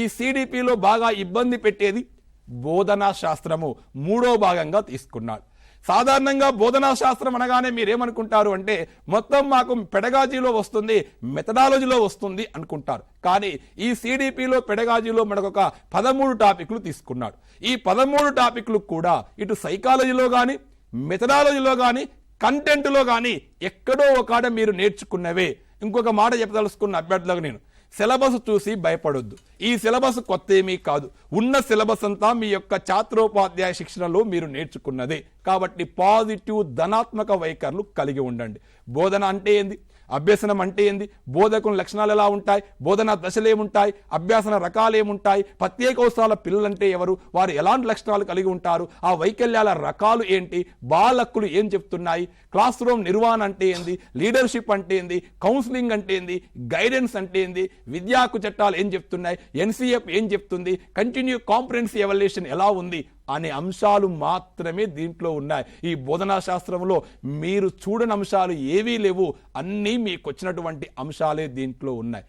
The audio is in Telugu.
ఈ సిడిపిలో బాగా ఇబ్బంది పెట్టేది బోధనా శాస్త్రము 3వ భాగంగా తీసుకున్నాడు. సాధారణంగా బోధనా శాస్త్రం అనగానే మీరేమనుకుంటారు అంటే మొత్తం మాకు పెడగాజీలో వస్తుంది, మెథడాలజీలో వస్తుంది అనుకుంటారు. కానీ ఈ సిడిపిలో పెడగాజీలో మనకొక 13 టాపిక్లు తీసుకున్నాడు. ఈ 13 టాపిక్లు కూడా ఇటు సైకాలజీలో కానీ, మెథడాలజీలో కానీ, కంటెంట్లో కానీ ఎక్కడో ఒకడ మీరు నేర్చుకున్నవే. ఇంకొక మాట చెప్పదలుచుకున్న అభ్యర్థులకు నేను, సిలబస్ చూసి భయపడొద్దు. ఈ సిలబస్ కొత్త ఏమీ కాదు. ఉన్న సిలబస్ అంతా మీ యొక్క ఛాత్రోపాధ్యాయ శిక్షణలో మీరు నేర్చుకున్నదే. కాబట్టి పాజిటివ్ ధనాత్మక వైఖరులు కలిగి ఉండండి. బోధన అంటే ఏంది, అభ్యసనం అంటే ఏంది, బోధకుల లక్షణాలు ఎలా ఉంటాయి, బోధనా దశలు ఏముంటాయి, అభ్యాసన రకాలు ఏముంటాయి, ప్రత్యేకోత్సవాల పిల్లలంటే ఎవరు, వారు ఎలాంటి లక్షణాలు కలిగి ఉంటారు, ఆ వైకల్యాల రకాలు ఏంటి, బాలక్కులు ఏం చెప్తున్నాయి, క్లాస్ రూమ్ నిర్వహణ అంటే ఏంది, లీడర్షిప్ అంటే ఏంది, కౌన్సిలింగ్ అంటే ఏంది, గైడెన్స్ అంటే ఏంది, విద్యాకు చట్టాలు ఏం చెప్తున్నాయి, ఎన్సీఎఫ్ ఏం చెప్తుంది, కంటిన్యూ కాంప్రహెన్సివ్ ఎవాల్యుయేషన్ ఎలా ఉంది అనే అంశాలు మాత్రమే దీంట్లో ఉన్నాయి. ఈ బోధనా శాస్త్రంలో మీరు చూడని అంశాలు ఏవీ లేవు, అన్నీ మీకు వచ్చినటువంటి అంశాలే దీంట్లో ఉన్నాయి.